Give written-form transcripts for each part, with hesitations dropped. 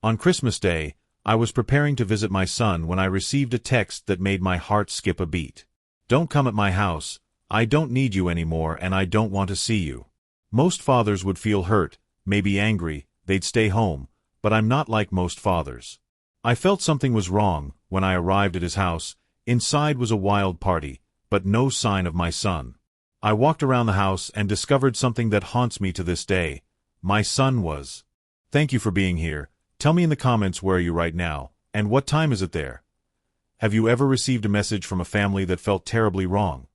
On Christmas Day, I was preparing to visit my son when I received a text that made my heart skip a beat. "Don't come at my house, I don't need you anymore and I don't want to see you." Most fathers would feel hurt, maybe angry, they'd stay home, but I'm not like most fathers. I felt something was wrong when I arrived at his house. Inside was a wild party, but no sign of my son. I walked around the house and discovered something that haunts me to this day. My son was. "Thank you for being here. Tell me in the comments where are you right now, and what time is it there? Have you ever received a message from a family that felt terribly wrong?"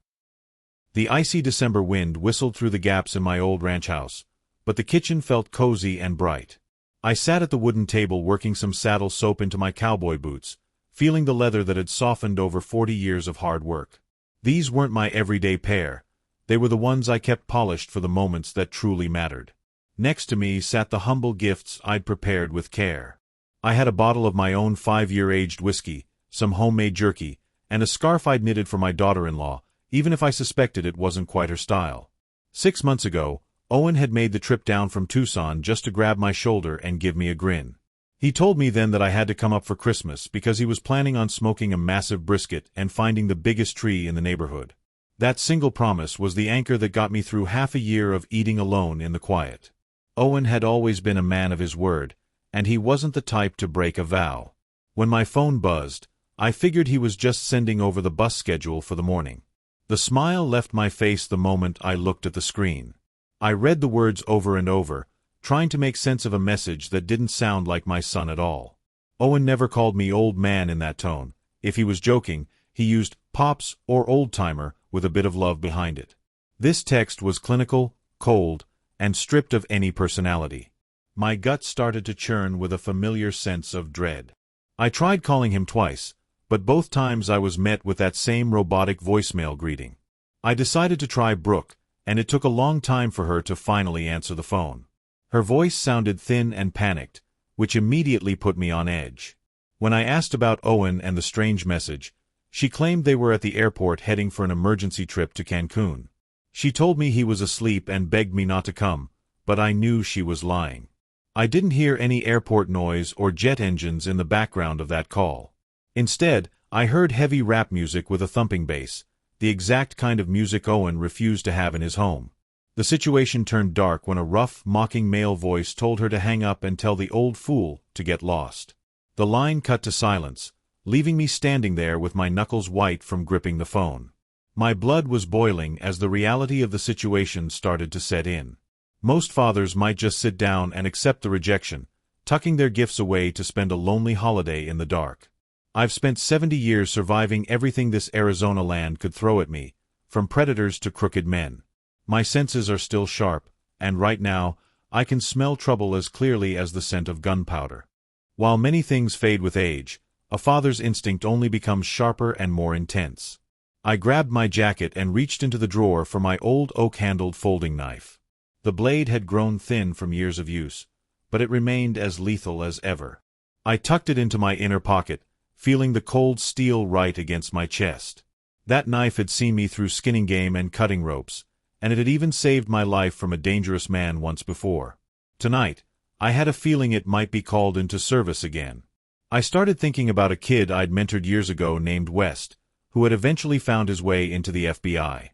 The icy December wind whistled through the gaps in my old ranch house, but the kitchen felt cozy and bright. I sat at the wooden table working some saddle soap into my cowboy boots, feeling the leather that had softened over 40 years of hard work. These weren't my everyday pair. They were the ones I kept polished for the moments that truly mattered. Next to me sat the humble gifts I'd prepared with care. I had a bottle of my own 5-year-aged whiskey, some homemade jerky, and a scarf I'd knitted for my daughter-in-law, even if I suspected it wasn't quite her style. 6 months ago, Owen had made the trip down from Tucson just to grab my shoulder and give me a grin. He told me then that I had to come up for Christmas because he was planning on smoking a massive brisket and finding the biggest tree in the neighborhood. That single promise was the anchor that got me through half a year of eating alone in the quiet. Owen had always been a man of his word, and he wasn't the type to break a vow. When my phone buzzed, I figured he was just sending over the bus schedule for the morning. The smile left my face the moment I looked at the screen. I read the words over and over, trying to make sense of a message that didn't sound like my son at all. Owen never called me old man in that tone. If he was joking, he used pops or old-timer with a bit of love behind it. This text was clinical, cold, and stripped of any personality. My gut started to churn with a familiar sense of dread. I tried calling him twice, but both times I was met with that same robotic voicemail greeting. I decided to try Brooke, and it took a long time for her to finally answer the phone. Her voice sounded thin and panicked, which immediately put me on edge. When I asked about Owen and the strange message, she claimed they were at the airport heading for an emergency trip to Cancun. She told me he was asleep and begged me not to come, but I knew she was lying. I didn't hear any airport noise or jet engines in the background of that call. Instead, I heard heavy rap music with a thumping bass, the exact kind of music Owen refused to have in his home. The situation turned dark when a rough, mocking male voice told her to hang up and tell the old fool to get lost. The line cut to silence, leaving me standing there with my knuckles white from gripping the phone. My blood was boiling as the reality of the situation started to set in. Most fathers might just sit down and accept the rejection, tucking their gifts away to spend a lonely holiday in the dark. I've spent 70 years surviving everything this Arizona land could throw at me, from predators to crooked men. My senses are still sharp, and right now, I can smell trouble as clearly as the scent of gunpowder. While many things fade with age, a father's instinct only becomes sharper and more intense. I grabbed my jacket and reached into the drawer for my old oak-handled folding knife. The blade had grown thin from years of use, but it remained as lethal as ever. I tucked it into my inner pocket, feeling the cold steel right against my chest. That knife had seen me through skinning game and cutting ropes, and it had even saved my life from a dangerous man once before. Tonight, I had a feeling it might be called into service again. I started thinking about a kid I'd mentored years ago named West, who had eventually found his way into the FBI.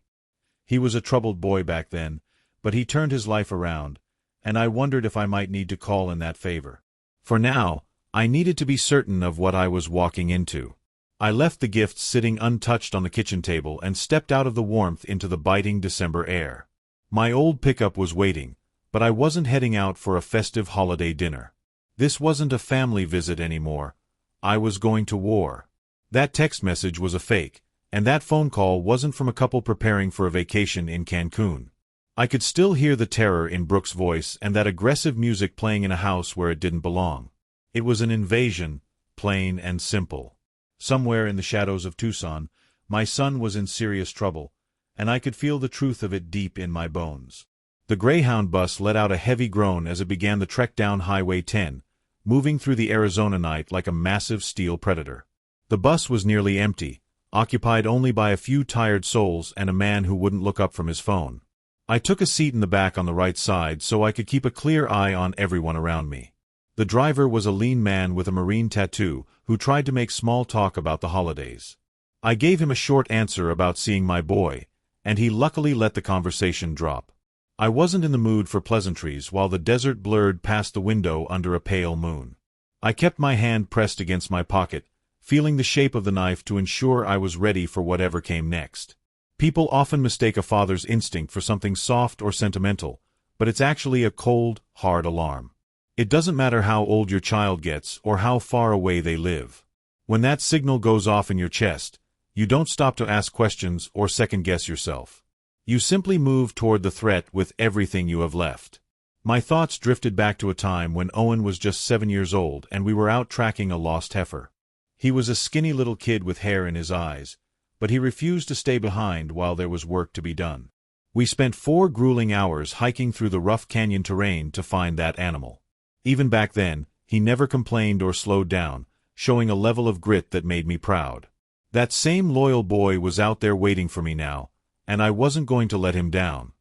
He was a troubled boy back then, but he turned his life around, and I wondered if I might need to call in that favor. For now, I needed to be certain of what I was walking into. I left the gifts sitting untouched on the kitchen table and stepped out of the warmth into the biting December air. My old pickup was waiting, but I wasn't heading out for a festive holiday dinner. This wasn't a family visit anymore. I was going to war. That text message was a fake, and that phone call wasn't from a couple preparing for a vacation in Cancun. I could still hear the terror in Brooke's voice and that aggressive music playing in a house where it didn't belong. It was an invasion, plain and simple. Somewhere in the shadows of Tucson, my son was in serious trouble, and I could feel the truth of it deep in my bones. The Greyhound bus let out a heavy groan as it began the trek down Highway 10, moving through the Arizona night like a massive steel predator. The bus was nearly empty, occupied only by a few tired souls and a man who wouldn't look up from his phone. I took a seat in the back on the right side so I could keep a clear eye on everyone around me. The driver was a lean man with a marine tattoo who tried to make small talk about the holidays. I gave him a short answer about seeing my boy, and he luckily let the conversation drop. I wasn't in the mood for pleasantries while the desert blurred past the window under a pale moon. I kept my hand pressed against my pocket, feeling the shape of the knife to ensure I was ready for whatever came next. People often mistake a father's instinct for something soft or sentimental, but it's actually a cold, hard alarm. It doesn't matter how old your child gets or how far away they live. When that signal goes off in your chest, you don't stop to ask questions or second-guess yourself. You simply move toward the threat with everything you have left. My thoughts drifted back to a time when Owen was just 7 years old and we were out tracking a lost heifer. He was a skinny little kid with hair in his eyes, but he refused to stay behind while there was work to be done. We spent 4 grueling hours hiking through the rough canyon terrain to find that animal. Even back then, he never complained or slowed down, showing a level of grit that made me proud. That same loyal boy was out there waiting for me now, and I wasn't going to let him down.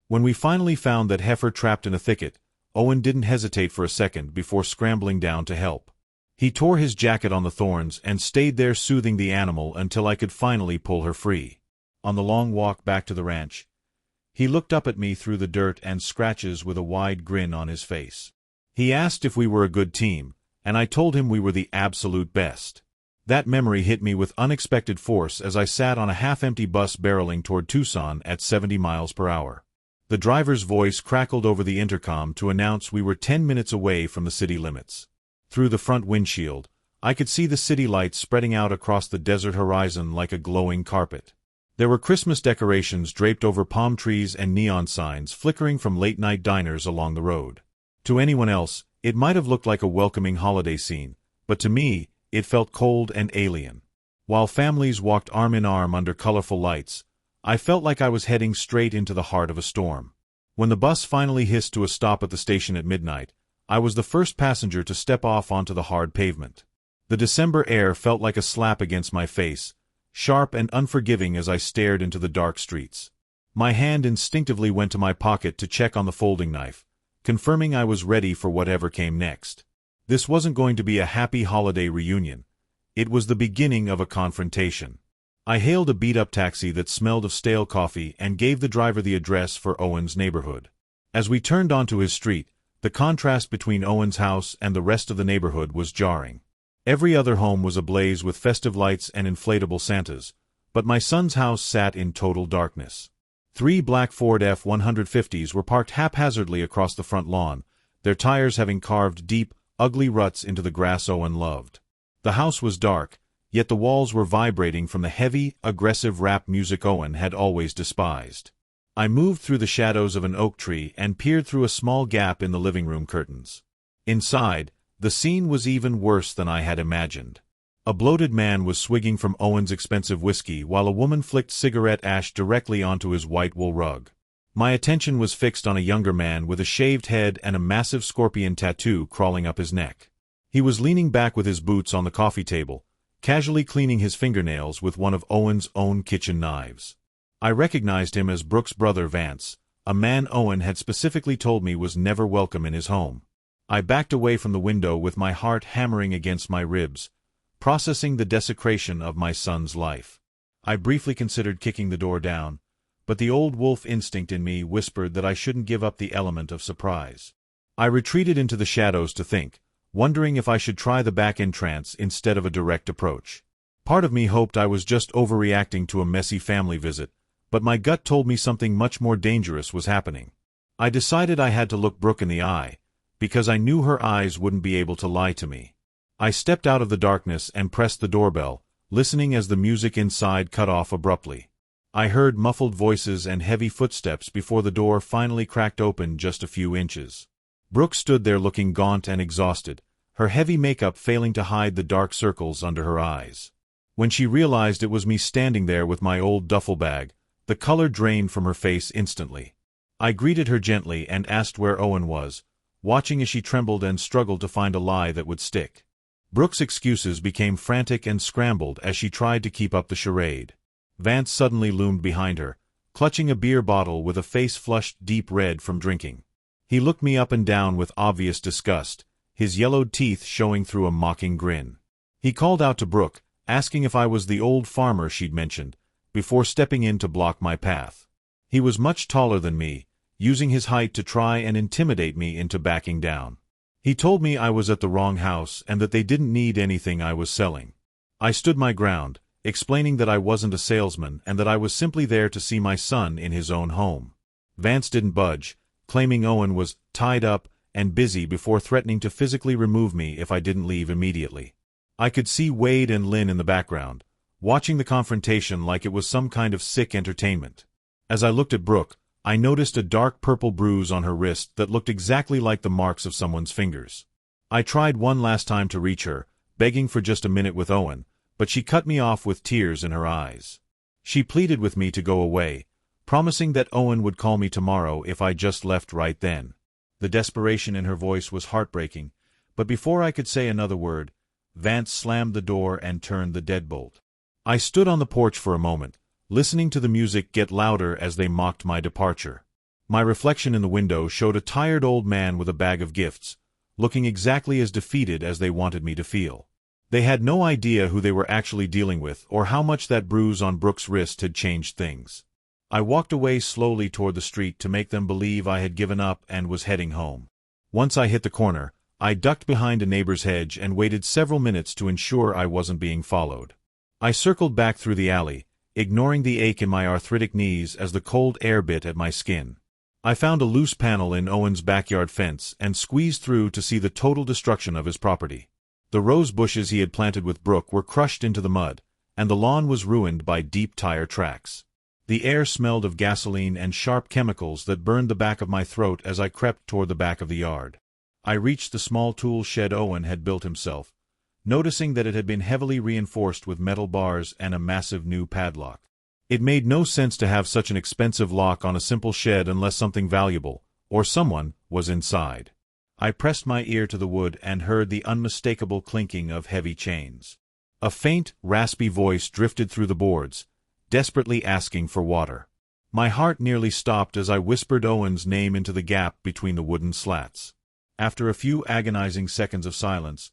When we finally found that heifer trapped in a thicket, Owen didn't hesitate for a second before scrambling down to help. He tore his jacket on the thorns and stayed there soothing the animal until I could finally pull her free. On the long walk back to the ranch, he looked up at me through the dirt and scratches with a wide grin on his face. He asked if we were a good team, and I told him we were the absolute best. That memory hit me with unexpected force as I sat on a half-empty bus barreling toward Tucson at 70 miles per hour. The driver's voice crackled over the intercom to announce we were 10 minutes away from the city limits. Through the front windshield, I could see the city lights spreading out across the desert horizon like a glowing carpet. There were Christmas decorations draped over palm trees and neon signs flickering from late-night diners along the road. To anyone else, it might have looked like a welcoming holiday scene, but to me, it felt cold and alien. While families walked arm in arm under colorful lights, I felt like I was heading straight into the heart of a storm. When the bus finally hissed to a stop at the station at midnight, I was the first passenger to step off onto the hard pavement. The December air felt like a slap against my face, sharp and unforgiving as I stared into the dark streets. My hand instinctively went to my pocket to check on the folding knife, confirming I was ready for whatever came next. This wasn't going to be a happy holiday reunion. It was the beginning of a confrontation. I hailed a beat-up taxi that smelled of stale coffee and gave the driver the address for Owen's neighborhood. As we turned onto his street, the contrast between Owen's house and the rest of the neighborhood was jarring. Every other home was ablaze with festive lights and inflatable Santas, but my son's house sat in total darkness. 3 black Ford F-150s were parked haphazardly across the front lawn, their tires having carved deep, ugly ruts into the grass Owen loved. The house was dark, yet the walls were vibrating from the heavy, aggressive rap music Owen had always despised. I moved through the shadows of an oak tree and peered through a small gap in the living room curtains. Inside, the scene was even worse than I had imagined. A bloated man was swigging from Owen's expensive whiskey while a woman flicked cigarette ash directly onto his white wool rug. My attention was fixed on a younger man with a shaved head and a massive scorpion tattoo crawling up his neck. He was leaning back with his boots on the coffee table, casually cleaning his fingernails with one of Owen's own kitchen knives. I recognized him as Brooks' brother Vance, a man Owen had specifically told me was never welcome in his home. I backed away from the window with my heart hammering against my ribs, processing the desecration of my son's life. I briefly considered kicking the door down, but the old wolf instinct in me whispered that I shouldn't give up the element of surprise. I retreated into the shadows to think, wondering if I should try the back entrance instead of a direct approach. Part of me hoped I was just overreacting to a messy family visit, but my gut told me something much more dangerous was happening. I decided I had to look Brooke in the eye, because I knew her eyes wouldn't be able to lie to me. I stepped out of the darkness and pressed the doorbell, listening as the music inside cut off abruptly. I heard muffled voices and heavy footsteps before the door finally cracked open just a few inches. Brooke stood there looking gaunt and exhausted, her heavy makeup failing to hide the dark circles under her eyes. When she realized it was me standing there with my old duffel bag, the color drained from her face instantly. I greeted her gently and asked where Owen was, watching as she trembled and struggled to find a lie that would stick. Brooke's excuses became frantic and scrambled as she tried to keep up the charade. Vance suddenly loomed behind her, clutching a beer bottle with a face flushed deep red from drinking. He looked me up and down with obvious disgust, his yellowed teeth showing through a mocking grin. He called out to Brooke, asking if I was the old farmer she'd mentioned, before stepping in to block my path. He was much taller than me, using his height to try and intimidate me into backing down. He told me I was at the wrong house and that they didn't need anything I was selling. I stood my ground, explaining that I wasn't a salesman and that I was simply there to see my son in his own home. Vance didn't budge, claiming Owen was tied up and busy before threatening to physically remove me if I didn't leave immediately. I could see Wade and Lynn in the background, watching the confrontation like it was some kind of sick entertainment. As I looked at Brooke, I noticed a dark purple bruise on her wrist that looked exactly like the marks of someone's fingers. I tried one last time to reach her, begging for just a minute with Owen, but she cut me off with tears in her eyes. She pleaded with me to go away, promising that Owen would call me tomorrow if I just left right then. The desperation in her voice was heartbreaking, but before I could say another word, Vance slammed the door and turned the deadbolt. I stood on the porch for a moment, listening to the music get louder as they mocked my departure. My reflection in the window showed a tired old man with a bag of gifts, looking exactly as defeated as they wanted me to feel. They had no idea who they were actually dealing with or how much that bruise on Brooke's wrist had changed things. I walked away slowly toward the street to make them believe I had given up and was heading home. Once I hit the corner, I ducked behind a neighbor's hedge and waited several minutes to ensure I wasn't being followed. I circled back through the alley, ignoring the ache in my arthritic knees as the cold air bit at my skin. I found a loose panel in Owen's backyard fence and squeezed through to see the total destruction of his property. The rose bushes he had planted with Brooke were crushed into the mud, and the lawn was ruined by deep tire tracks. The air smelled of gasoline and sharp chemicals that burned the back of my throat as I crept toward the back of the yard. I reached the small tool shed Owen had built himself, noticing that it had been heavily reinforced with metal bars and a massive new padlock. It made no sense to have such an expensive lock on a simple shed unless something valuable, or someone, was inside. I pressed my ear to the wood and heard the unmistakable clinking of heavy chains. A faint, raspy voice drifted through the boards, desperately asking for water. My heart nearly stopped as I whispered Owen's name into the gap between the wooden slats. After a few agonizing seconds of silence,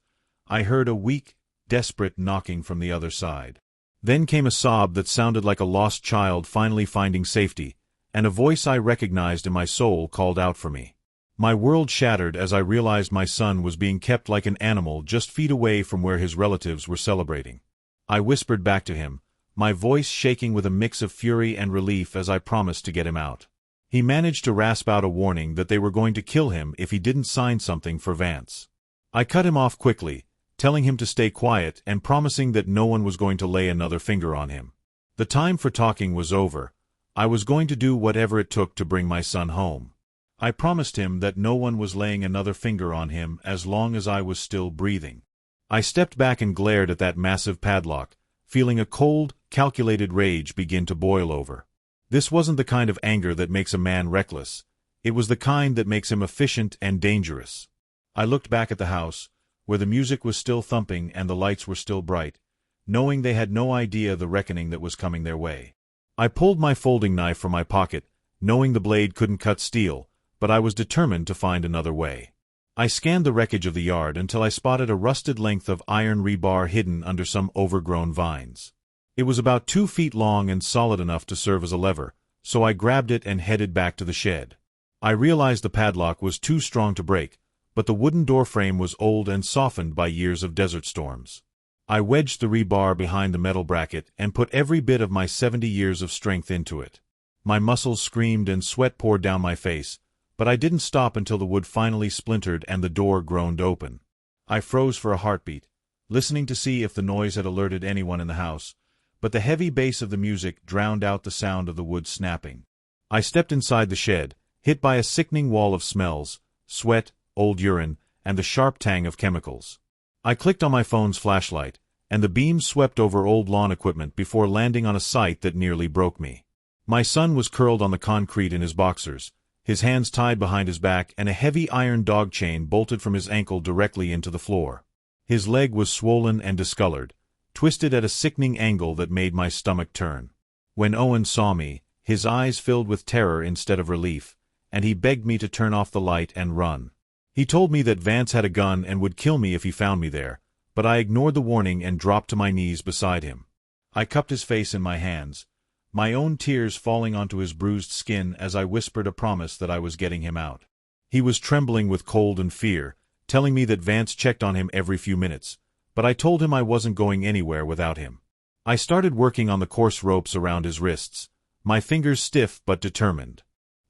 I heard a weak, desperate knocking from the other side. Then came a sob that sounded like a lost child finally finding safety, and a voice I recognized in my soul called out for me. My world shattered as I realized my son was being kept like an animal just feet away from where his relatives were celebrating. I whispered back to him, my voice shaking with a mix of fury and relief as I promised to get him out. He managed to rasp out a warning that they were going to kill him if he didn't sign something for Vance. I cut him off quickly, telling him to stay quiet and promising that no one was going to lay another finger on him. The time for talking was over. I was going to do whatever it took to bring my son home. I promised him that no one was laying another finger on him as long as I was still breathing. I stepped back and glared at that massive padlock, feeling a cold, calculated rage begin to boil over. This wasn't the kind of anger that makes a man reckless. It was the kind that makes him efficient and dangerous. I looked back at the house, where the music was still thumping and the lights were still bright, knowing they had no idea the reckoning that was coming their way. I pulled my folding knife from my pocket, knowing the blade couldn't cut steel, but I was determined to find another way. I scanned the wreckage of the yard until I spotted a rusted length of iron rebar hidden under some overgrown vines. It was about 2 feet long and solid enough to serve as a lever, so I grabbed it and headed back to the shed. I realized the padlock was too strong to break, but the wooden doorframe was old and softened by years of desert storms. I wedged the rebar behind the metal bracket and put every bit of my 70 years of strength into it. My muscles screamed and sweat poured down my face, but I didn't stop until the wood finally splintered and the door groaned open. I froze for a heartbeat, listening to see if the noise had alerted anyone in the house, but the heavy bass of the music drowned out the sound of the wood snapping. I stepped inside the shed, hit by a sickening wall of smells, sweat, old urine, and the sharp tang of chemicals. I clicked on my phone's flashlight, and the beams swept over old lawn equipment before landing on a sight that nearly broke me. My son was curled on the concrete in his boxers, his hands tied behind his back and a heavy iron dog chain bolted from his ankle directly into the floor. His leg was swollen and discolored, twisted at a sickening angle that made my stomach turn. When Owen saw me, his eyes filled with terror instead of relief, and he begged me to turn off the light and run. He told me that Vance had a gun and would kill me if he found me there, but I ignored the warning and dropped to my knees beside him. I cupped his face in my hands, my own tears falling onto his bruised skin as I whispered a promise that I was getting him out. He was trembling with cold and fear, telling me that Vance checked on him every few minutes, but I told him I wasn't going anywhere without him. I started working on the coarse ropes around his wrists, my fingers stiff but determined.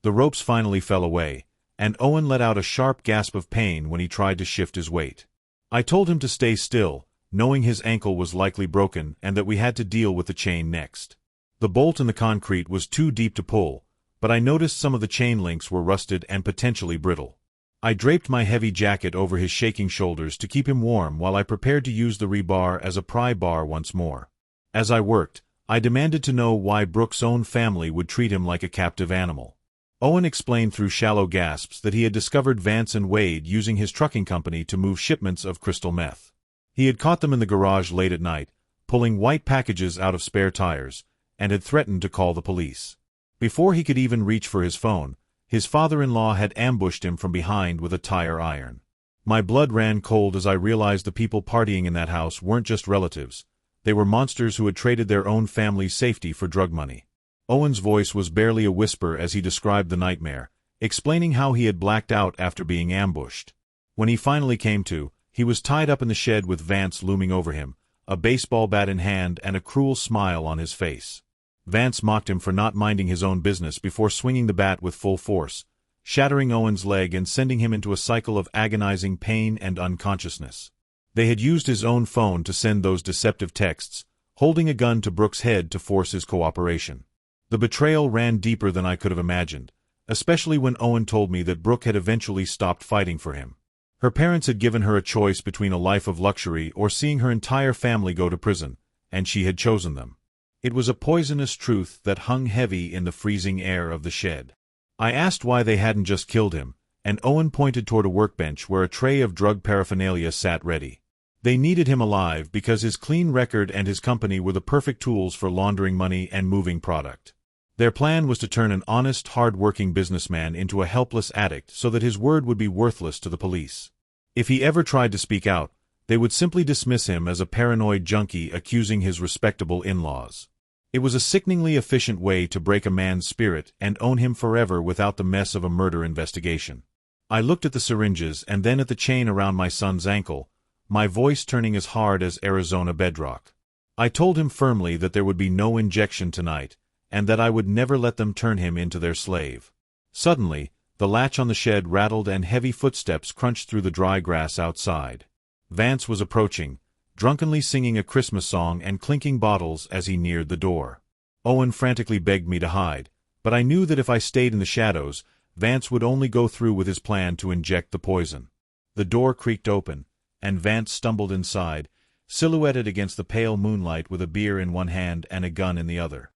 The ropes finally fell away, and Owen let out a sharp gasp of pain when he tried to shift his weight. I told him to stay still, knowing his ankle was likely broken and that we had to deal with the chain next. The bolt in the concrete was too deep to pull, but I noticed some of the chain links were rusted and potentially brittle. I draped my heavy jacket over his shaking shoulders to keep him warm while I prepared to use the rebar as a pry bar once more. As I worked, I demanded to know why Brooke's own family would treat him like a captive animal. Owen explained through shallow gasps that he had discovered Vance and Wade using his trucking company to move shipments of crystal meth. He had caught them in the garage late at night, pulling white packages out of spare tires, and had threatened to call the police. Before he could even reach for his phone, his father-in-law had ambushed him from behind with a tire iron. My blood ran cold as I realized the people partying in that house weren't just relatives. They were monsters who had traded their own family's safety for drug money. Owen's voice was barely a whisper as he described the nightmare, explaining how he had blacked out after being ambushed. When he finally came to, he was tied up in the shed with Vance looming over him, a baseball bat in hand and a cruel smile on his face. Vance mocked him for not minding his own business before swinging the bat with full force, shattering Owen's leg and sending him into a cycle of agonizing pain and unconsciousness. They had used his own phone to send those deceptive texts, holding a gun to Brooke's head to force his cooperation. The betrayal ran deeper than I could have imagined, especially when Owen told me that Brooke had eventually stopped fighting for him. Her parents had given her a choice between a life of luxury or seeing her entire family go to prison, and she had chosen them. It was a poisonous truth that hung heavy in the freezing air of the shed. I asked why they hadn't just killed him, and Owen pointed toward a workbench where a tray of drug paraphernalia sat ready. They needed him alive because his clean record and his company were the perfect tools for laundering money and moving product. Their plan was to turn an honest, hard-working businessman into a helpless addict so that his word would be worthless to the police. If he ever tried to speak out, they would simply dismiss him as a paranoid junkie accusing his respectable in-laws. It was a sickeningly efficient way to break a man's spirit and own him forever without the mess of a murder investigation. I looked at the syringes and then at the chain around my son's ankle, my voice turning as hard as Arizona bedrock. I told him firmly that there would be no injection tonight, and that I would never let them turn him into their slave. Suddenly, the latch on the shed rattled and heavy footsteps crunched through the dry grass outside. Vance was approaching, drunkenly singing a Christmas song and clinking bottles as he neared the door. Owen frantically begged me to hide, but I knew that if I stayed in the shadows, Vance would only go through with his plan to inject the poison. The door creaked open, and Vance stumbled inside, silhouetted against the pale moonlight with a beer in one hand and a gun in the other.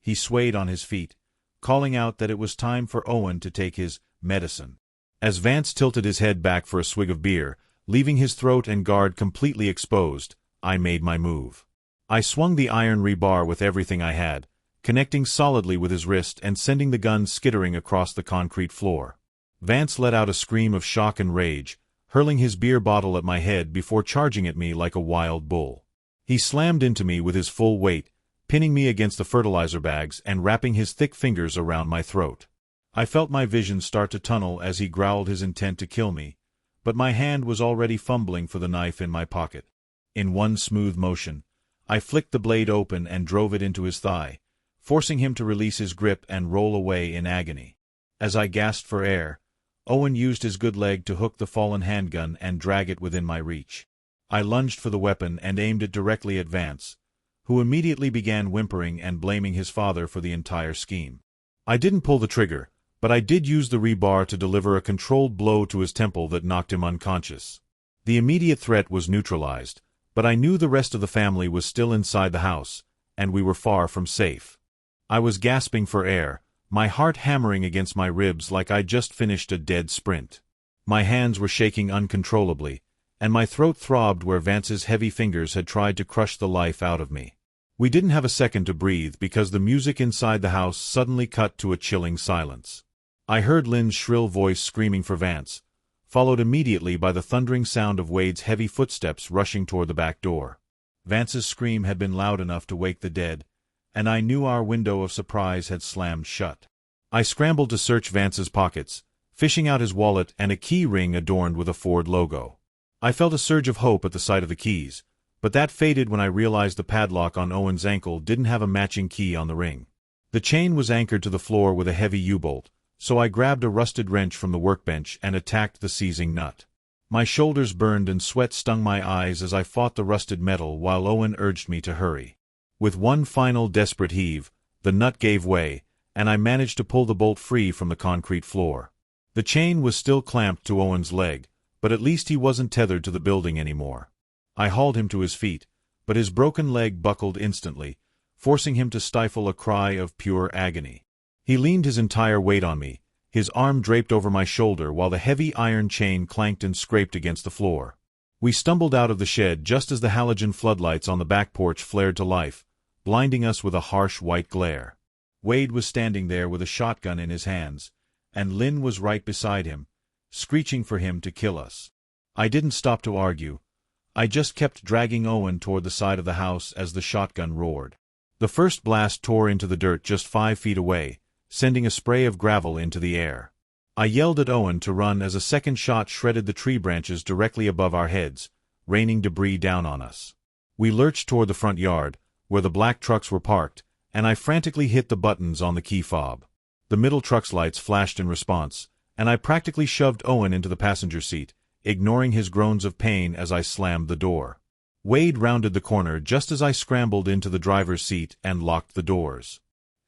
He swayed on his feet, calling out that it was time for Owen to take his medicine. As Vance tilted his head back for a swig of beer, leaving his throat and guard completely exposed, I made my move. I swung the iron rebar with everything I had, connecting solidly with his wrist and sending the gun skittering across the concrete floor. Vance let out a scream of shock and rage, hurling his beer bottle at my head before charging at me like a wild bull. He slammed into me with his full weight, pinning me against the fertilizer bags and wrapping his thick fingers around my throat. I felt my vision start to tunnel as he growled his intent to kill me, but my hand was already fumbling for the knife in my pocket. In one smooth motion, I flicked the blade open and drove it into his thigh, forcing him to release his grip and roll away in agony. As I gasped for air, Owen used his good leg to hook the fallen handgun and drag it within my reach. I lunged for the weapon and aimed it directly at Vance, who immediately began whimpering and blaming his father for the entire scheme. I didn't pull the trigger, but I did use the rebar to deliver a controlled blow to his temple that knocked him unconscious. The immediate threat was neutralized, but I knew the rest of the family was still inside the house, and we were far from safe. I was gasping for air, my heart hammering against my ribs like I'd just finished a dead sprint. My hands were shaking uncontrollably, and my throat throbbed where Vance's heavy fingers had tried to crush the life out of me. We didn't have a second to breathe because the music inside the house suddenly cut to a chilling silence. I heard Lynn's shrill voice screaming for Vance, followed immediately by the thundering sound of Wade's heavy footsteps rushing toward the back door. Vance's scream had been loud enough to wake the dead, and I knew our window of surprise had slammed shut. I scrambled to search Vance's pockets, fishing out his wallet and a key ring adorned with a Ford logo. I felt a surge of hope at the sight of the keys, but that faded when I realized the padlock on Owen's ankle didn't have a matching key on the ring. The chain was anchored to the floor with a heavy U-bolt, so I grabbed a rusted wrench from the workbench and attacked the seizing nut. My shoulders burned and sweat stung my eyes as I fought the rusted metal while Owen urged me to hurry. With one final desperate heave, the nut gave way, and I managed to pull the bolt free from the concrete floor. The chain was still clamped to Owen's leg, but at least he wasn't tethered to the building anymore. I hauled him to his feet, but his broken leg buckled instantly, forcing him to stifle a cry of pure agony. He leaned his entire weight on me, his arm draped over my shoulder while the heavy iron chain clanked and scraped against the floor. We stumbled out of the shed just as the halogen floodlights on the back porch flared to life, blinding us with a harsh white glare. Wade was standing there with a shotgun in his hands, and Lynn was right beside him, screeching for him to kill us. I didn't stop to argue. I just kept dragging Owen toward the side of the house as the shotgun roared. The first blast tore into the dirt just 5 feet away, sending a spray of gravel into the air. I yelled at Owen to run as a second shot shredded the tree branches directly above our heads, raining debris down on us. We lurched toward the front yard, where the black trucks were parked, and I frantically hit the buttons on the key fob. The middle truck's lights flashed in response, and I practically shoved Owen into the passenger seat, ignoring his groans of pain as I slammed the door. Wade rounded the corner just as I scrambled into the driver's seat and locked the doors.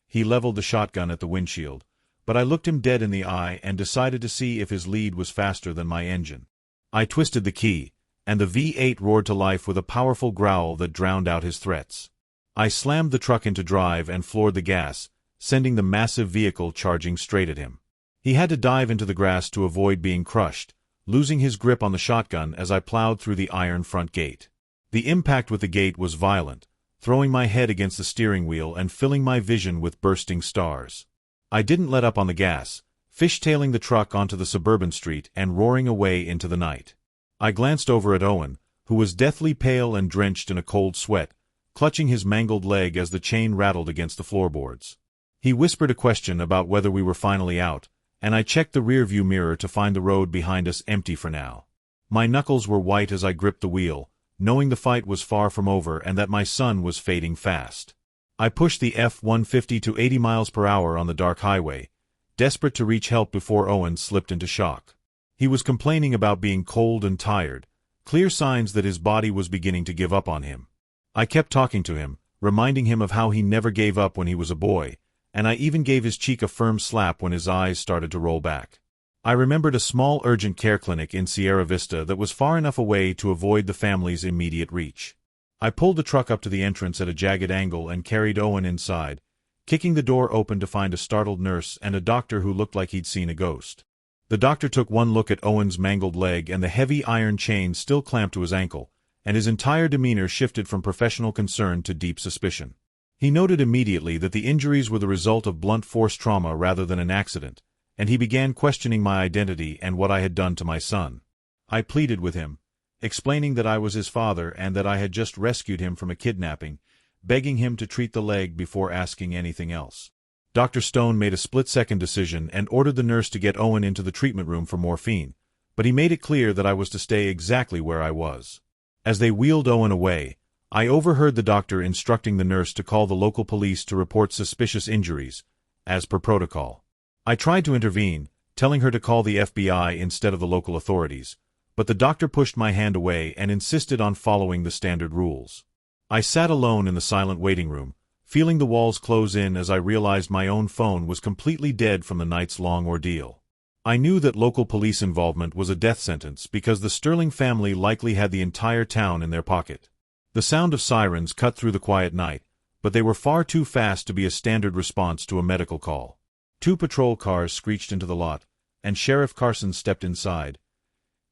He leveled the shotgun at the windshield, but I looked him dead in the eye and decided to see if his lead was faster than my engine. I twisted the key, and the V8 roared to life with a powerful growl that drowned out his threats. I slammed the truck into drive and floored the gas, sending the massive vehicle charging straight at him. He had to dive into the grass to avoid being crushed, losing his grip on the shotgun as I plowed through the iron front gate. The impact with the gate was violent, throwing my head against the steering wheel and filling my vision with bursting stars. I didn't let up on the gas, fishtailing the truck onto the suburban street and roaring away into the night. I glanced over at Owen, who was deathly pale and drenched in a cold sweat, clutching his mangled leg as the chain rattled against the floorboards. He whispered a question about whether we were finally out, and I checked the rearview mirror to find the road behind us empty for now. My knuckles were white as I gripped the wheel, knowing the fight was far from over and that my son was fading fast. I pushed the F-150 to 80 miles per hour on the dark highway, desperate to reach help before Owen slipped into shock. He was complaining about being cold and tired, clear signs that his body was beginning to give up on him. I kept talking to him, reminding him of how he never gave up when he was a boy, and I even gave his cheek a firm slap when his eyes started to roll back. I remembered a small urgent care clinic in Sierra Vista that was far enough away to avoid the family's immediate reach. I pulled the truck up to the entrance at a jagged angle and carried Owen inside, kicking the door open to find a startled nurse and a doctor who looked like he'd seen a ghost. The doctor took one look at Owen's mangled leg and the heavy iron chain still clamped to his ankle, and his entire demeanor shifted from professional concern to deep suspicion. He noted immediately that the injuries were the result of blunt force trauma rather than an accident, and he began questioning my identity and what I had done to my son. I pleaded with him, explaining that I was his father and that I had just rescued him from a kidnapping, begging him to treat the leg before asking anything else. Dr. Stone made a split-second decision and ordered the nurse to get Owen into the treatment room for morphine, but he made it clear that I was to stay exactly where I was. As they wheeled Owen away, I overheard the doctor instructing the nurse to call the local police to report suspicious injuries, as per protocol. I tried to intervene, telling her to call the FBI instead of the local authorities, but the doctor pushed my hand away and insisted on following the standard rules. I sat alone in the silent waiting room, feeling the walls close in as I realized my own phone was completely dead from the night's long ordeal. I knew that local police involvement was a death sentence because the Sterling family likely had the entire town in their pocket. The sound of sirens cut through the quiet night, but they were far too fast to be a standard response to a medical call. 2 patrol cars screeched into the lot, and Sheriff Carson stepped inside,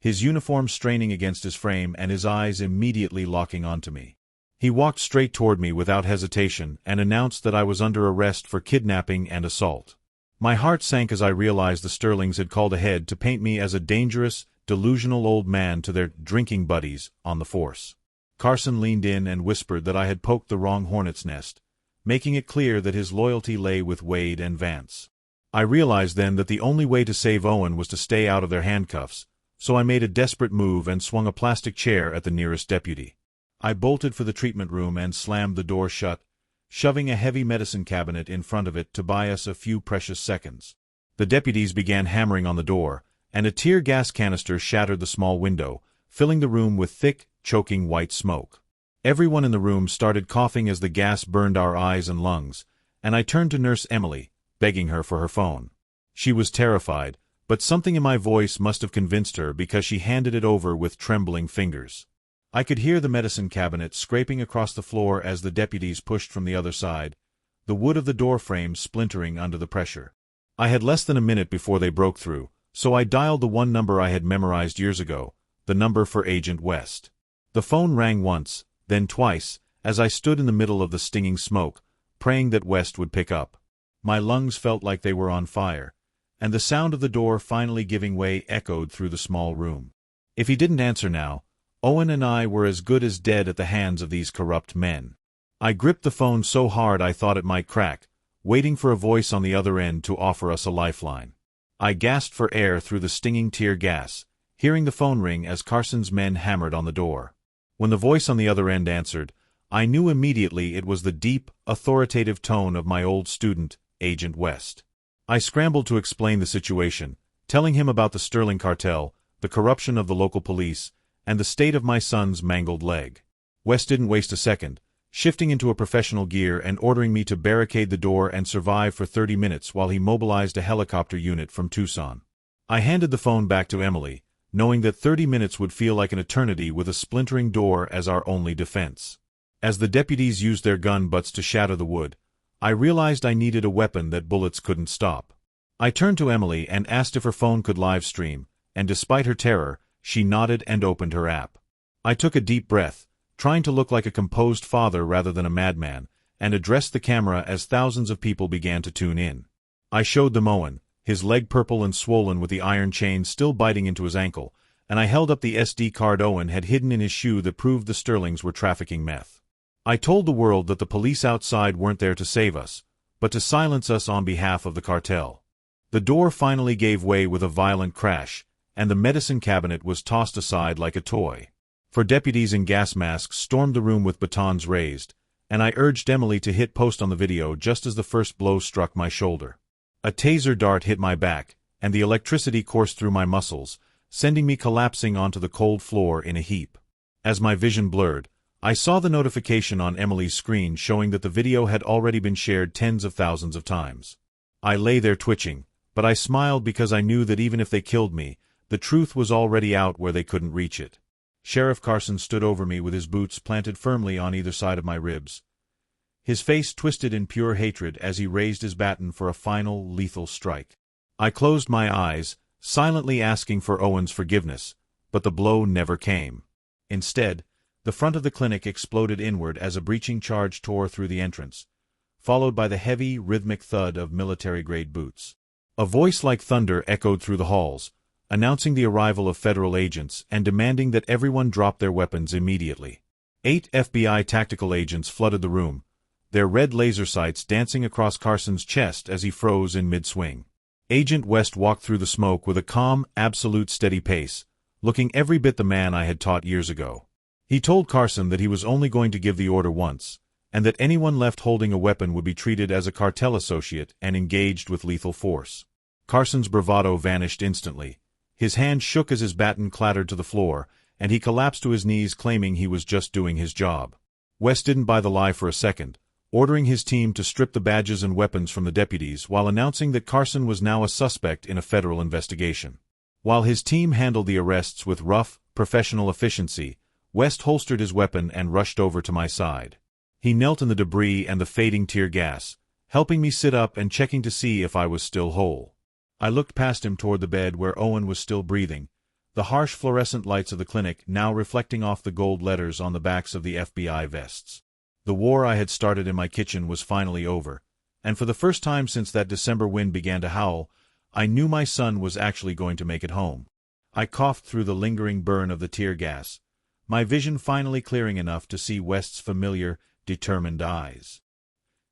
his uniform straining against his frame and his eyes immediately locking onto me. He walked straight toward me without hesitation and announced that I was under arrest for kidnapping and assault. My heart sank as I realized the Sterlings had called ahead to paint me as a dangerous, delusional old man to their drinking buddies on the force. Carson leaned in and whispered that I had poked the wrong hornet's nest, making it clear that his loyalty lay with Wade and Vance. I realized then that the only way to save Owen was to stay out of their handcuffs, so I made a desperate move and swung a plastic chair at the nearest deputy. I bolted for the treatment room and slammed the door shut, shoving a heavy medicine cabinet in front of it to buy us a few precious seconds. The deputies began hammering on the door, and a tear gas canister shattered the small window, filling the room with thick, choking white smoke. Everyone in the room started coughing as the gas burned our eyes and lungs, and I turned to Nurse Emily, begging her for her phone. She was terrified, but something in my voice must have convinced her because she handed it over with trembling fingers. I could hear the medicine cabinet scraping across the floor as the deputies pushed from the other side, the wood of the door frame splintering under the pressure. I had less than a minute before they broke through, so I dialed the one number I had memorized years ago, the number for Agent West. The phone rang once, then twice, as I stood in the middle of the stinging smoke, praying that West would pick up. My lungs felt like they were on fire, and the sound of the door finally giving way echoed through the small room. If he didn't answer now, Owen and I were as good as dead at the hands of these corrupt men. I gripped the phone so hard I thought it might crack, waiting for a voice on the other end to offer us a lifeline. I gasped for air through the stinging tear gas, hearing the phone ring as Carson's men hammered on the door. When the voice on the other end answered, I knew immediately it was the deep, authoritative tone of my old student, Agent West. I scrambled to explain the situation, telling him about the Sterling cartel, the corruption of the local police, and the state of my son's mangled leg. West didn't waste a second, shifting into a professional gear and ordering me to barricade the door and survive for 30 minutes while he mobilized a helicopter unit from Tucson. I handed the phone back to Emily, knowing that 30 minutes would feel like an eternity with a splintering door as our only defense. As the deputies used their gun butts to shatter the wood, I realized I needed a weapon that bullets couldn't stop. I turned to Emily and asked if her phone could live stream, and despite her terror, she nodded and opened her app. I took a deep breath, trying to look like a composed father rather than a madman, and addressed the camera as thousands of people began to tune in. I showed them Owen, his leg purple and swollen with the iron chain still biting into his ankle, and I held up the SD card Owen had hidden in his shoe that proved the Sterlings were trafficking meth. I told the world that the police outside weren't there to save us, but to silence us on behalf of the cartel. The door finally gave way with a violent crash, and the medicine cabinet was tossed aside like a toy. Four deputies in gas masks stormed the room with batons raised, and I urged Emily to hit post on the video just as the first blow struck my shoulder. A taser dart hit my back, and the electricity coursed through my muscles, sending me collapsing onto the cold floor in a heap. As my vision blurred, I saw the notification on Emily's screen showing that the video had already been shared tens of thousands of times. I lay there twitching, but I smiled because I knew that even if they killed me, the truth was already out where they couldn't reach it. Sheriff Carson stood over me with his boots planted firmly on either side of my ribs. His face twisted in pure hatred as he raised his baton for a final, lethal strike. I closed my eyes, silently asking for Owen's forgiveness, but the blow never came. Instead, the front of the clinic exploded inward as a breaching charge tore through the entrance, followed by the heavy, rhythmic thud of military-grade boots. A voice like thunder echoed through the halls, announcing the arrival of federal agents and demanding that everyone drop their weapons immediately. 8 FBI tactical agents flooded the room, their red laser sights dancing across Carson's chest as he froze in mid-swing. Agent West walked through the smoke with a calm, absolute steady pace, looking every bit the man I had taught years ago. He told Carson that he was only going to give the order once, and that anyone left holding a weapon would be treated as a cartel associate and engaged with lethal force. Carson's bravado vanished instantly. His hand shook as his baton clattered to the floor, and he collapsed to his knees claiming he was just doing his job. West didn't buy the lie for a second, ordering his team to strip the badges and weapons from the deputies while announcing that Carson was now a suspect in a federal investigation. While his team handled the arrests with rough, professional efficiency, West holstered his weapon and rushed over to my side. He knelt in the debris and the fading tear gas, helping me sit up and checking to see if I was still whole. I looked past him toward the bed where Owen was still breathing, the harsh fluorescent lights of the clinic now reflecting off the gold letters on the backs of the FBI vests. The war I had started in my kitchen was finally over, and for the first time since that December wind began to howl, I knew my son was actually going to make it home. I coughed through the lingering burn of the tear gas, my vision finally clearing enough to see West's familiar, determined eyes.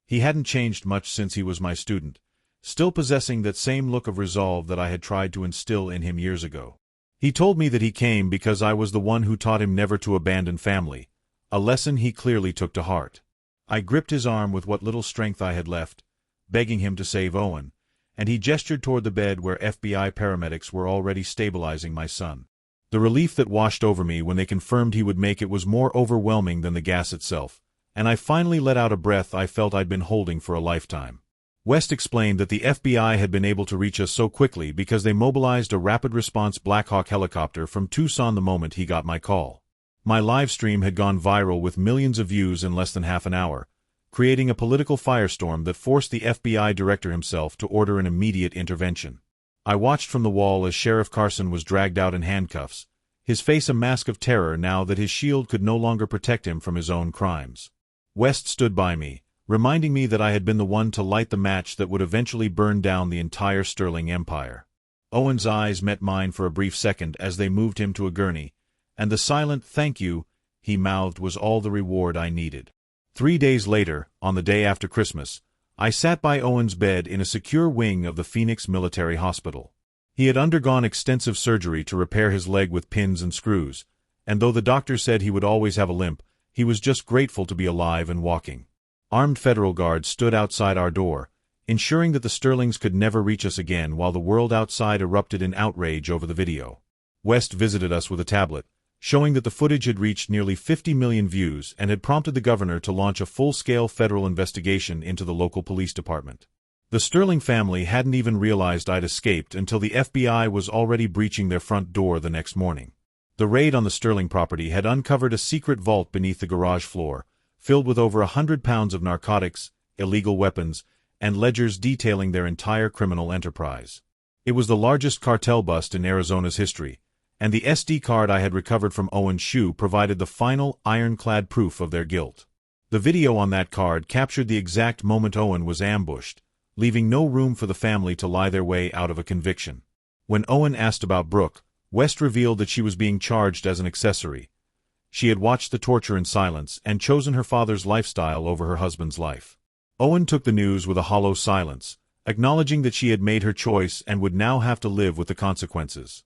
He hadn't changed much since he was my student, still possessing that same look of resolve that I had tried to instill in him years ago. He told me that he came because I was the one who taught him never to abandon family, a lesson he clearly took to heart. I gripped his arm with what little strength I had left, begging him to save Owen, and he gestured toward the bed where FBI paramedics were already stabilizing my son. The relief that washed over me when they confirmed he would make it was more overwhelming than the gas itself, and I finally let out a breath I felt I'd been holding for a lifetime. West explained that the FBI had been able to reach us so quickly because they mobilized a rapid-response Black Hawk helicopter from Tucson the moment he got my call. My live stream had gone viral with millions of views in less than half an hour, creating a political firestorm that forced the FBI director himself to order an immediate intervention. I watched from the wall as Sheriff Carson was dragged out in handcuffs, his face a mask of terror now that his shield could no longer protect him from his own crimes. West stood by me, reminding me that I had been the one to light the match that would eventually burn down the entire Sterling empire. Owen's eyes met mine for a brief second as they moved him to a gurney, and the silent "thank you" he mouthed was all the reward I needed. 3 days later, on the day after Christmas, I sat by Owen's bed in a secure wing of the Phoenix Military Hospital. He had undergone extensive surgery to repair his leg with pins and screws, and though the doctor said he would always have a limp, he was just grateful to be alive and walking. Armed federal guards stood outside our door, ensuring that the Sterlings could never reach us again while the world outside erupted in outrage over the video. West visited us with a tablet, showing that the footage had reached nearly 50 million views and had prompted the governor to launch a full-scale federal investigation into the local police department. The Sterling family hadn't even realized I'd escaped until the FBI was already breaching their front door the next morning. The raid on the Sterling property had uncovered a secret vault beneath the garage floor, filled with over 100 pounds of narcotics, illegal weapons, and ledgers detailing their entire criminal enterprise. It was the largest cartel bust in Arizona's history, and the SD card I had recovered from Owen's shoe provided the final, ironclad proof of their guilt. The video on that card captured the exact moment Owen was ambushed, leaving no room for the family to lie their way out of a conviction. When Owen asked about Brooke, West revealed that she was being charged as an accessory. She had watched the torture in silence and chosen her father's lifestyle over her husband's life. Owen took the news with a hollow silence, acknowledging that she had made her choice and would now have to live with the consequences.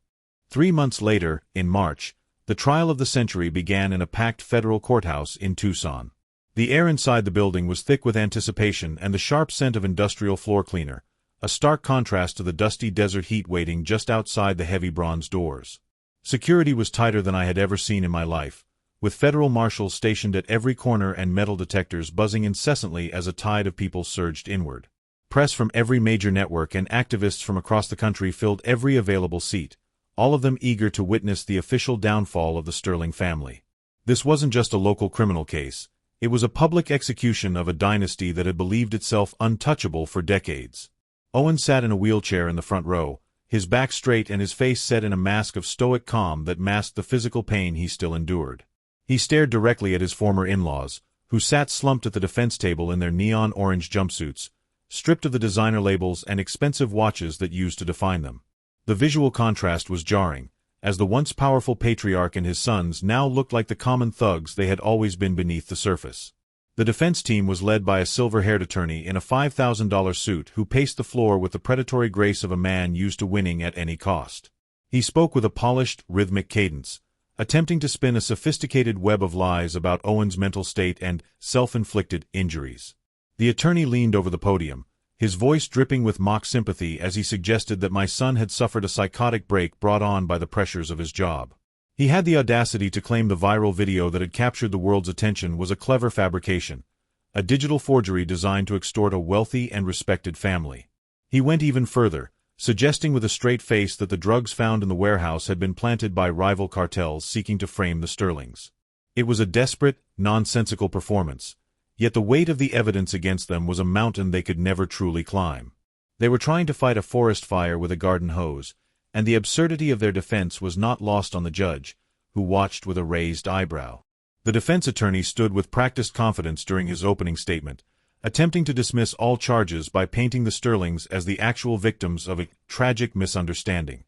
3 months later, in March, the trial of the century began in a packed federal courthouse in Tucson. The air inside the building was thick with anticipation and the sharp scent of industrial floor cleaner, a stark contrast to the dusty desert heat waiting just outside the heavy bronze doors. Security was tighter than I had ever seen in my life, with federal marshals stationed at every corner and metal detectors buzzing incessantly as a tide of people surged inward. Press from every major network and activists from across the country filled every available seat, all of them eager to witness the official downfall of the Sterling family. This wasn't just a local criminal case. It was a public execution of a dynasty that had believed itself untouchable for decades. Owen sat in a wheelchair in the front row, his back straight and his face set in a mask of stoic calm that masked the physical pain he still endured. He stared directly at his former in-laws, who sat slumped at the defense table in their neon orange jumpsuits, stripped of the designer labels and expensive watches that used to define them. The visual contrast was jarring, as the once powerful patriarch and his sons now looked like the common thugs they had always been beneath the surface. The defense team was led by a silver-haired attorney in a $5,000 suit who paced the floor with the predatory grace of a man used to winning at any cost. He spoke with a polished, rhythmic cadence, attempting to spin a sophisticated web of lies about Owen's mental state and self-inflicted injuries. The attorney leaned over the podium, his voice dripping with mock sympathy as he suggested that my son had suffered a psychotic break brought on by the pressures of his job. He had the audacity to claim the viral video that had captured the world's attention was a clever fabrication, a digital forgery designed to extort a wealthy and respected family. He went even further, suggesting with a straight face that the drugs found in the warehouse had been planted by rival cartels seeking to frame the Sterlings. It was a desperate, nonsensical performance, yet the weight of the evidence against them was a mountain they could never truly climb. They were trying to fight a forest fire with a garden hose, and the absurdity of their defense was not lost on the judge, who watched with a raised eyebrow. The defense attorney stood with practiced confidence during his opening statement, attempting to dismiss all charges by painting the Sterlings as the actual victims of a tragic misunderstanding.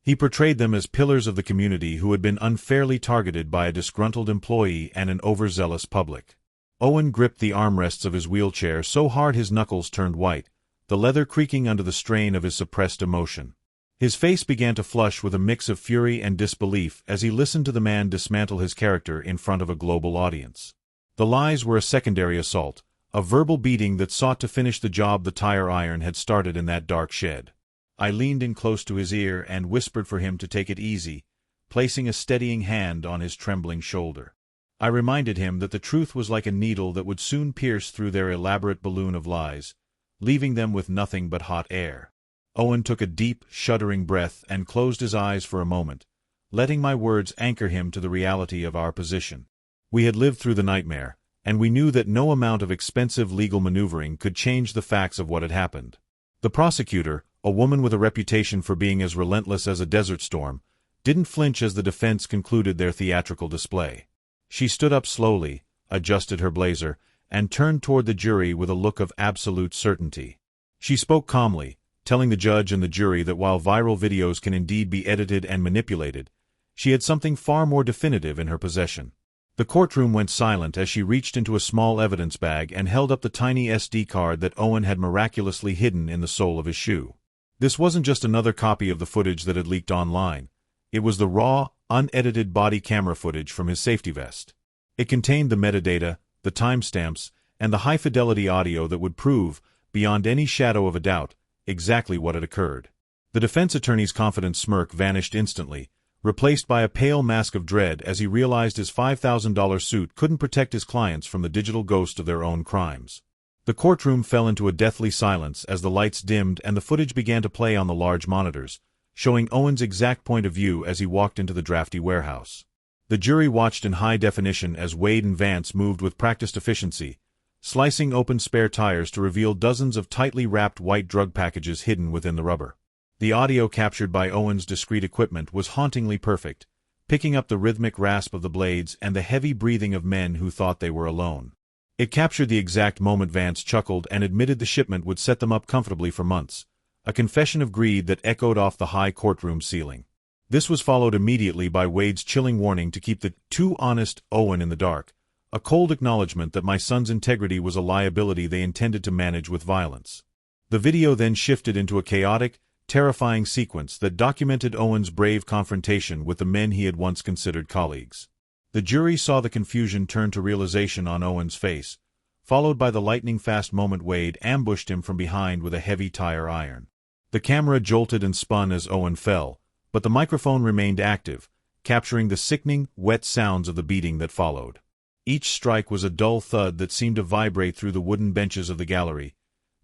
He portrayed them as pillars of the community who had been unfairly targeted by a disgruntled employee and an overzealous public. Owen gripped the armrests of his wheelchair so hard his knuckles turned white, the leather creaking under the strain of his suppressed emotion. His face began to flush with a mix of fury and disbelief as he listened to the man dismantle his character in front of a global audience. The lies were a secondary assault, a verbal beating that sought to finish the job the tire iron had started in that dark shed. I leaned in close to his ear and whispered for him to take it easy, placing a steadying hand on his trembling shoulder. I reminded him that the truth was like a needle that would soon pierce through their elaborate balloon of lies, leaving them with nothing but hot air. Owen took a deep, shuddering breath and closed his eyes for a moment, letting my words anchor him to the reality of our position. We had lived through the nightmare, and we knew that no amount of expensive legal maneuvering could change the facts of what had happened. The prosecutor, a woman with a reputation for being as relentless as a desert storm, didn't flinch as the defense concluded their theatrical display. She stood up slowly, adjusted her blazer, and turned toward the jury with a look of absolute certainty. She spoke calmly, telling the judge and the jury that while viral videos can indeed be edited and manipulated, she had something far more definitive in her possession. The courtroom went silent as she reached into a small evidence bag and held up the tiny SD card that Owen had miraculously hidden in the sole of his shoe. This wasn't just another copy of the footage that had leaked online. It was the raw, unedited body camera footage from his safety vest. It contained the metadata, the timestamps, and the high-fidelity audio that would prove, beyond any shadow of a doubt, exactly what had occurred. The defense attorney's confident smirk vanished instantly, replaced by a pale mask of dread as he realized his $5,000 suit couldn't protect his clients from the digital ghost of their own crimes. The courtroom fell into a deathly silence as the lights dimmed and the footage began to play on the large monitors, showing Owen's exact point of view as he walked into the drafty warehouse. The jury watched in high definition as Wade and Vance moved with practiced efficiency, slicing open spare tires to reveal dozens of tightly wrapped white drug packages hidden within the rubber. The audio captured by Owen's discreet equipment was hauntingly perfect, picking up the rhythmic rasp of the blades and the heavy breathing of men who thought they were alone. It captured the exact moment Vance chuckled and admitted the shipment would set them up comfortably for months, a confession of greed that echoed off the high courtroom ceiling. This was followed immediately by Wade's chilling warning to keep the too honest Owen in the dark, a cold acknowledgement that my son's integrity was a liability they intended to manage with violence. The video then shifted into a chaotic, terrifying sequence that documented Owen's brave confrontation with the men he had once considered colleagues. The jury saw the confusion turn to realization on Owen's face, followed by the lightning-fast moment Wade ambushed him from behind with a heavy tire iron. The camera jolted and spun as Owen fell, but the microphone remained active, capturing the sickening, wet sounds of the beating that followed. Each strike was a dull thud that seemed to vibrate through the wooden benches of the gallery,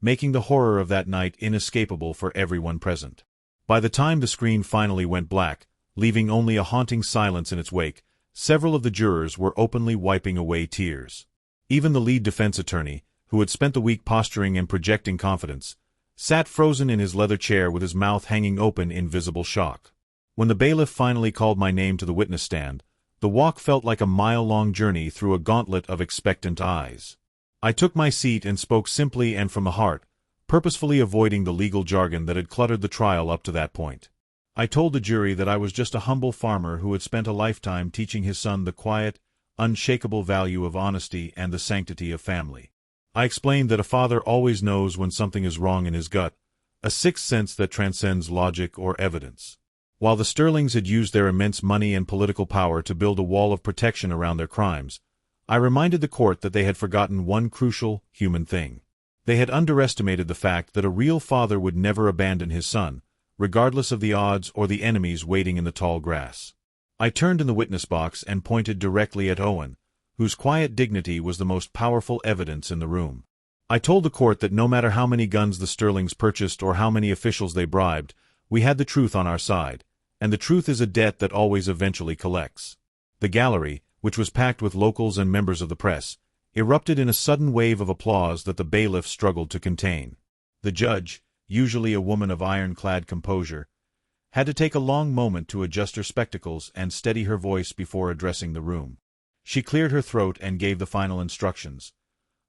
making the horror of that night inescapable for everyone present. By the time the screen finally went black, leaving only a haunting silence in its wake, several of the jurors were openly wiping away tears. Even the lead defense attorney, who had spent the week posturing and projecting confidence, sat frozen in his leather chair with his mouth hanging open in visible shock. When the bailiff finally called my name to the witness stand, the walk felt like a mile-long journey through a gauntlet of expectant eyes. I took my seat and spoke simply and from the heart, purposefully avoiding the legal jargon that had cluttered the trial up to that point. I told the jury that I was just a humble farmer who had spent a lifetime teaching his son the quiet, unshakable value of honesty and the sanctity of family. I explained that a father always knows when something is wrong in his gut, a sixth sense that transcends logic or evidence. While the Sterlings had used their immense money and political power to build a wall of protection around their crimes, I reminded the court that they had forgotten one crucial, human thing. They had underestimated the fact that a real father would never abandon his son, regardless of the odds or the enemies waiting in the tall grass. I turned in the witness box and pointed directly at Owen, whose quiet dignity was the most powerful evidence in the room. I told the court that no matter how many guns the Sterlings purchased or how many officials they bribed, we had the truth on our side, and the truth is a debt that always eventually collects. The gallery, which was packed with locals and members of the press, erupted in a sudden wave of applause that the bailiff struggled to contain. The judge, usually a woman of ironclad composure, had to take a long moment to adjust her spectacles and steady her voice before addressing the room. She cleared her throat and gave the final instructions,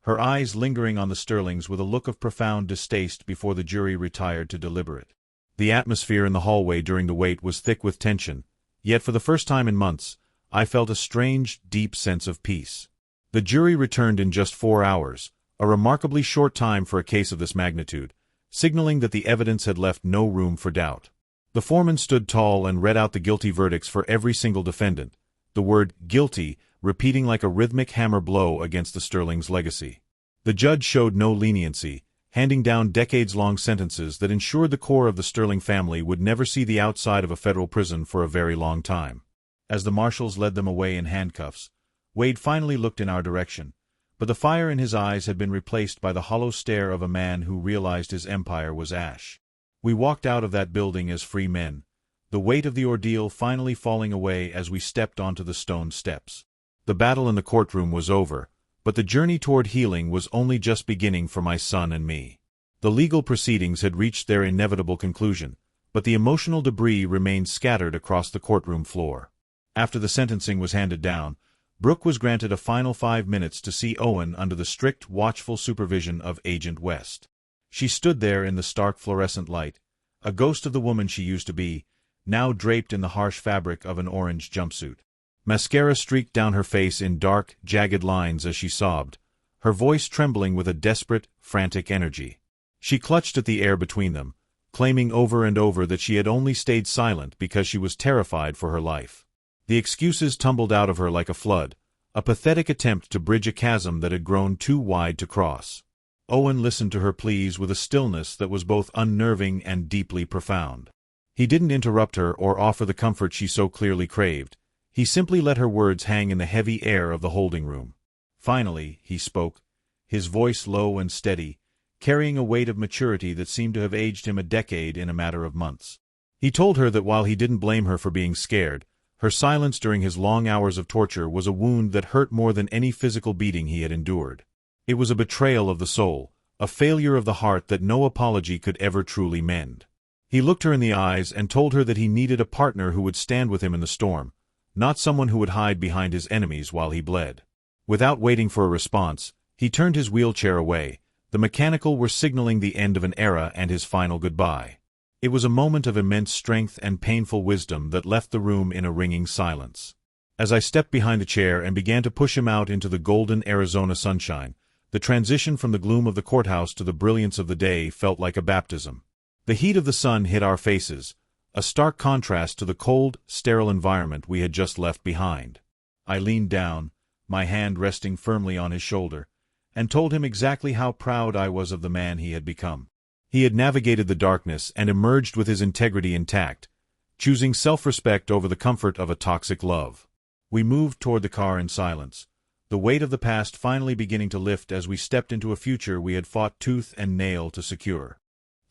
her eyes lingering on the Sterlings with a look of profound distaste before the jury retired to deliberate. The atmosphere in the hallway during the wait was thick with tension, yet for the first time in months, I felt a strange, deep sense of peace. The jury returned in just 4 hours, a remarkably short time for a case of this magnitude, signaling that the evidence had left no room for doubt. The foreman stood tall and read out the guilty verdicts for every single defendant, the word guilty repeating like a rhythmic hammer blow against the Sterling's legacy. The judge showed no leniency, handing down decades-long sentences that ensured the core of the Sterling family would never see the outside of a federal prison for a very long time. As the marshals led them away in handcuffs, Wade finally looked in our direction, but the fire in his eyes had been replaced by the hollow stare of a man who realized his empire was ash. We walked out of that building as free men, the weight of the ordeal finally falling away as we stepped onto the stone steps. The battle in the courtroom was over, but the journey toward healing was only just beginning for my son and me. The legal proceedings had reached their inevitable conclusion, but the emotional debris remained scattered across the courtroom floor. After the sentencing was handed down, Brooke was granted a final 5 minutes to see Owen under the strict, watchful supervision of Agent West. She stood there in the stark fluorescent light, a ghost of the woman she used to be, now draped in the harsh fabric of an orange jumpsuit. Mascara streaked down her face in dark, jagged lines as she sobbed, her voice trembling with a desperate, frantic energy. She clutched at the air between them, claiming over and over that she had only stayed silent because she was terrified for her life. The excuses tumbled out of her like a flood, a pathetic attempt to bridge a chasm that had grown too wide to cross. Owen listened to her pleas with a stillness that was both unnerving and deeply profound. He didn't interrupt her or offer the comfort she so clearly craved. He simply let her words hang in the heavy air of the holding room. Finally, he spoke, his voice low and steady, carrying a weight of maturity that seemed to have aged him a decade in a matter of months. He told her that while he didn't blame her for being scared, her silence during his long hours of torture was a wound that hurt more than any physical beating he had endured. It was a betrayal of the soul, a failure of the heart that no apology could ever truly mend. He looked her in the eyes and told her that he needed a partner who would stand with him in the storm, not someone who would hide behind his enemies while he bled. Without waiting for a response, he turned his wheelchair away. The mechanical were signaling the end of an era and his final goodbye. It was a moment of immense strength and painful wisdom that left the room in a ringing silence. As I stepped behind the chair and began to push him out into the golden Arizona sunshine, the transition from the gloom of the courthouse to the brilliance of the day felt like a baptism. The heat of the sun hit our faces, a stark contrast to the cold, sterile environment we had just left behind. I leaned down, my hand resting firmly on his shoulder, and told him exactly how proud I was of the man he had become. He had navigated the darkness and emerged with his integrity intact, choosing self-respect over the comfort of a toxic love. We moved toward the car in silence, the weight of the past finally beginning to lift as we stepped into a future we had fought tooth and nail to secure.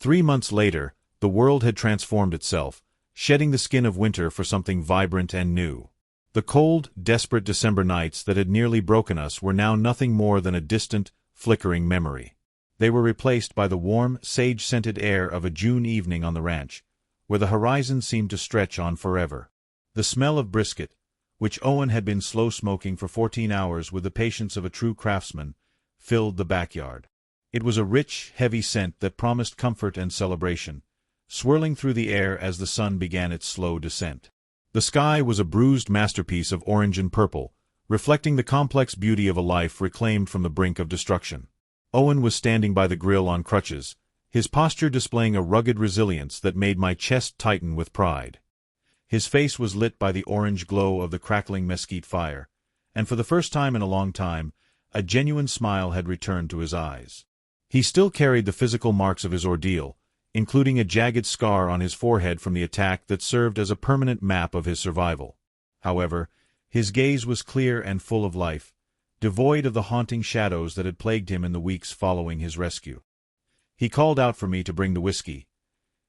3 months later, the world had transformed itself, shedding the skin of winter for something vibrant and new. The cold, desperate December nights that had nearly broken us were now nothing more than a distant, flickering memory. They were replaced by the warm, sage-scented air of a June evening on the ranch, where the horizon seemed to stretch on forever. The smell of brisket, which Owen had been slow smoking for 14 hours with the patience of a true craftsman, filled the backyard. It was a rich, heavy scent that promised comfort and celebration, swirling through the air as the sun began its slow descent. The sky was a bruised masterpiece of orange and purple, reflecting the complex beauty of a life reclaimed from the brink of destruction. Owen was standing by the grill on crutches, his posture displaying a rugged resilience that made my chest tighten with pride. His face was lit by the orange glow of the crackling mesquite fire, and for the first time in a long time, a genuine smile had returned to his eyes. He still carried the physical marks of his ordeal, including a jagged scar on his forehead from the attack that served as a permanent map of his survival. However, his gaze was clear and full of life, devoid of the haunting shadows that had plagued him in the weeks following his rescue. He called out for me to bring the whiskey,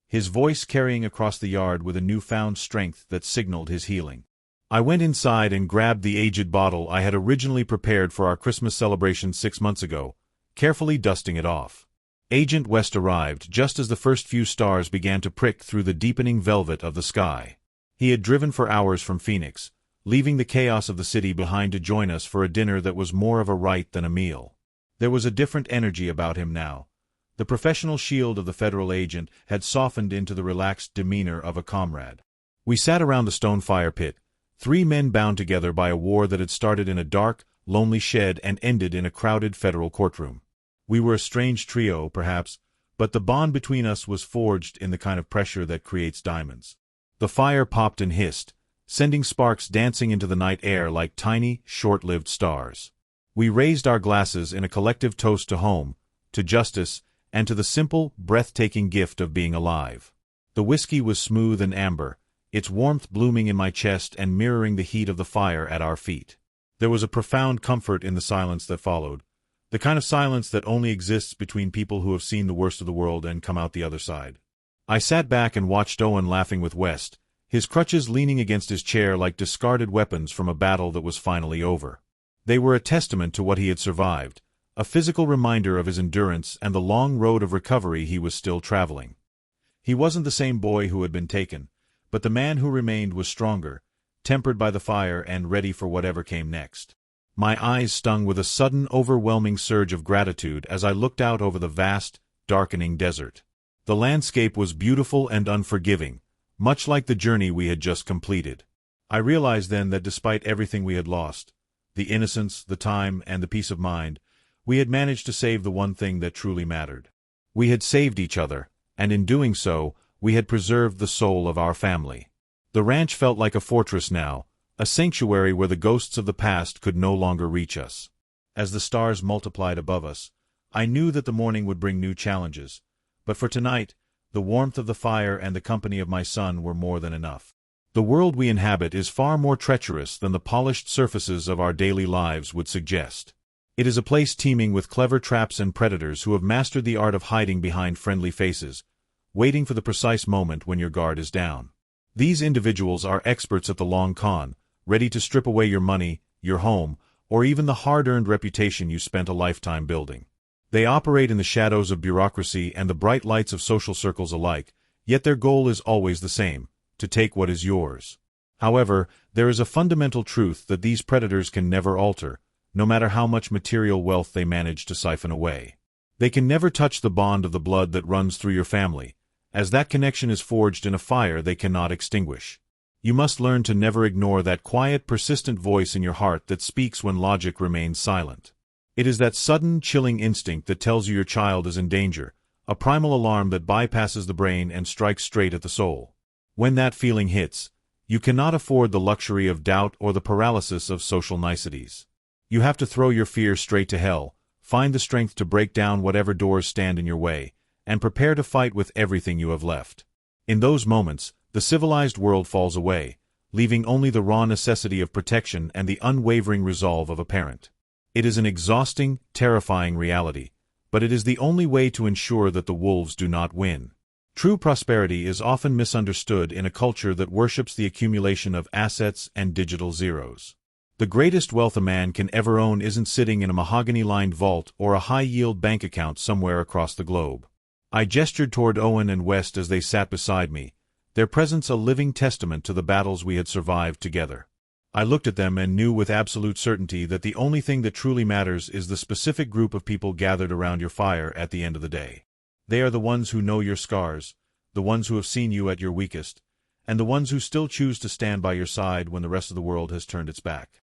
his voice carrying across the yard with a newfound strength that signaled his healing. I went inside and grabbed the aged bottle I had originally prepared for our Christmas celebration 6 months ago, carefully dusting it off. Agent West arrived just as the first few stars began to prick through the deepening velvet of the sky. He had driven for hours from Phoenix, leaving the chaos of the city behind to join us for a dinner that was more of a rite than a meal. There was a different energy about him now, The professional shield of the federal agent had softened into the relaxed demeanor of a comrade. We sat around the stone fire pit, three men bound together by a war that had started in a dark, lonely shed and ended in a crowded federal courtroom. We were a strange trio, perhaps, but the bond between us was forged in the kind of pressure that creates diamonds. The fire popped and hissed, sending sparks dancing into the night air like tiny, short-lived stars. We raised our glasses in a collective toast to home, to justice, and to the simple, breathtaking gift of being alive. The whiskey was smooth and amber, its warmth blooming in my chest and mirroring the heat of the fire at our feet. There was a profound comfort in the silence that followed, the kind of silence that only exists between people who have seen the worst of the world and come out the other side. I sat back and watched Owen laughing with West, his crutches leaning against his chair like discarded weapons from a battle that was finally over. They were a testament to what he had survived, a physical reminder of his endurance and the long road of recovery he was still traveling. He wasn't the same boy who had been taken, but the man who remained was stronger, tempered by the fire and ready for whatever came next. My eyes stung with a sudden, overwhelming surge of gratitude as I looked out over the vast, darkening desert. The landscape was beautiful and unforgiving, much like the journey we had just completed. I realized then that despite everything we had lost, the innocence, the time, and the peace of mind, we had managed to save the one thing that truly mattered. We had saved each other, and in doing so, we had preserved the soul of our family. The ranch felt like a fortress now, a sanctuary where the ghosts of the past could no longer reach us. As the stars multiplied above us, I knew that the morning would bring new challenges, but for tonight, the warmth of the fire and the company of my son were more than enough. The world we inhabit is far more treacherous than the polished surfaces of our daily lives would suggest. It is a place teeming with clever traps and predators who have mastered the art of hiding behind friendly faces, waiting for the precise moment when your guard is down. These individuals are experts at the long con, ready to strip away your money, your home, or even the hard-earned reputation you spent a lifetime building. They operate in the shadows of bureaucracy and the bright lights of social circles alike, yet their goal is always the same: to take what is yours. However, there is a fundamental truth that these predators can never alter, no matter how much material wealth they manage to siphon away. They can never touch the bond of the blood that runs through your family, as that connection is forged in a fire they cannot extinguish. You must learn to never ignore that quiet, persistent voice in your heart that speaks when logic remains silent. It is that sudden, chilling instinct that tells you your child is in danger, a primal alarm that bypasses the brain and strikes straight at the soul. When that feeling hits, you cannot afford the luxury of doubt or the paralysis of social niceties. You have to throw your fear straight to hell, find the strength to break down whatever doors stand in your way, and prepare to fight with everything you have left. In those moments, the civilized world falls away, leaving only the raw necessity of protection and the unwavering resolve of a parent. It is an exhausting, terrifying reality, but it is the only way to ensure that the wolves do not win. True prosperity is often misunderstood in a culture that worships the accumulation of assets and digital zeros. The greatest wealth a man can ever own isn't sitting in a mahogany-lined vault or a high-yield bank account somewhere across the globe. I gestured toward Owen and West as they sat beside me, their presence a living testament to the battles we had survived together. I looked at them and knew with absolute certainty that the only thing that truly matters is the specific group of people gathered around your fire at the end of the day. They are the ones who know your scars, the ones who have seen you at your weakest, and the ones who still choose to stand by your side when the rest of the world has turned its back.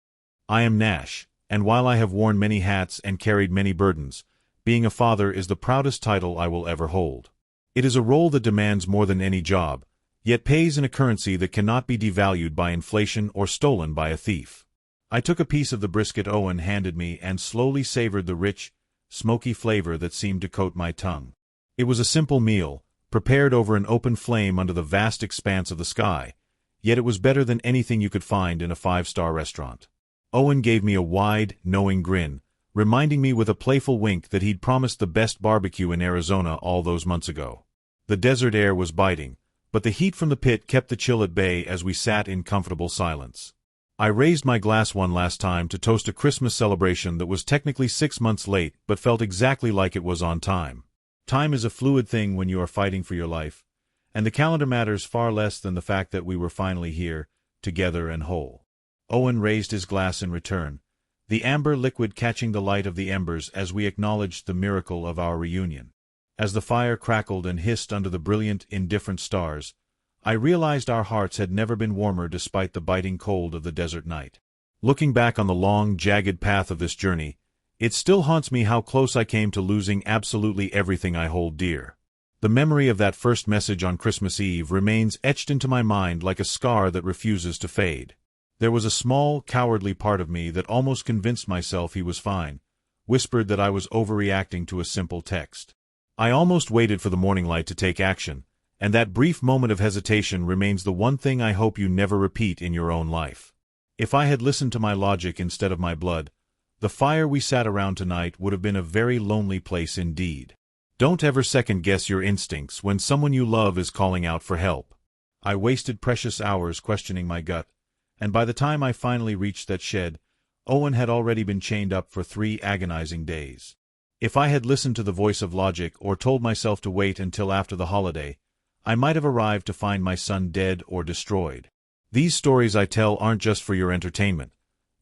I am Nash, and while I have worn many hats and carried many burdens, being a father is the proudest title I will ever hold. It is a role that demands more than any job, yet pays in a currency that cannot be devalued by inflation or stolen by a thief. I took a piece of the brisket Owen handed me and slowly savored the rich, smoky flavor that seemed to coat my tongue. It was a simple meal, prepared over an open flame under the vast expanse of the sky, yet it was better than anything you could find in a five-star restaurant. Owen gave me a wide, knowing grin, reminding me with a playful wink that he'd promised the best barbecue in Arizona all those months ago. The desert air was biting, but the heat from the pit kept the chill at bay as we sat in comfortable silence. I raised my glass one last time to toast a Christmas celebration that was technically 6 months late but felt exactly like it was on time. Time is a fluid thing when you are fighting for your life, and the calendar matters far less than the fact that we were finally here, together and whole. Owen raised his glass in return, the amber liquid catching the light of the embers as we acknowledged the miracle of our reunion. As the fire crackled and hissed under the brilliant, indifferent stars, I realized our hearts had never been warmer despite the biting cold of the desert night. Looking back on the long, jagged path of this journey, it still haunts me how close I came to losing absolutely everything I hold dear. The memory of that first message on Christmas Eve remains etched into my mind like a scar that refuses to fade. There was a small, cowardly part of me that almost convinced myself he was fine, whispered that I was overreacting to a simple text. I almost waited for the morning light to take action, and that brief moment of hesitation remains the one thing I hope you never repeat in your own life. If I had listened to my logic instead of my blood, the fire we sat around tonight would have been a very lonely place indeed. Don't ever second-guess your instincts when someone you love is calling out for help. I wasted precious hours questioning my gut, and by the time I finally reached that shed, Owen had already been chained up for 3 agonizing days. If I had listened to the voice of logic or told myself to wait until after the holiday, I might have arrived to find my son dead or destroyed. These stories I tell aren't just for your entertainment.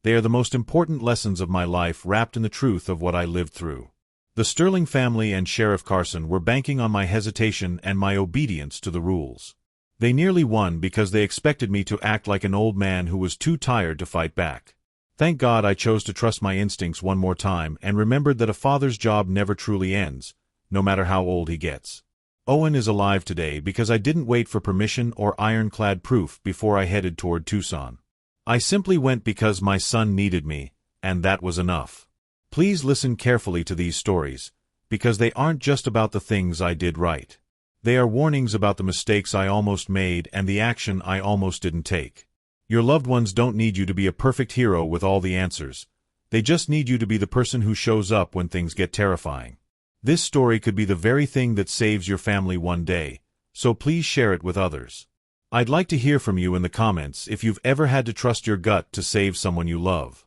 They are the most important lessons of my life wrapped in the truth of what I lived through. The Sterling family and Sheriff Carson were banking on my hesitation and my obedience to the rules. They nearly won because they expected me to act like an old man who was too tired to fight back. Thank God I chose to trust my instincts one more time and remembered that a father's job never truly ends, no matter how old he gets. Owen is alive today because I didn't wait for permission or ironclad proof before I headed toward Tucson. I simply went because my son needed me, and that was enough. Please listen carefully to these stories, because they aren't just about the things I did right. They are warnings about the mistakes I almost made and the action I almost didn't take. Your loved ones don't need you to be a perfect hero with all the answers. They just need you to be the person who shows up when things get terrifying. This story could be the very thing that saves your family one day, so please share it with others. I'd like to hear from you in the comments if you've ever had to trust your gut to save someone you love.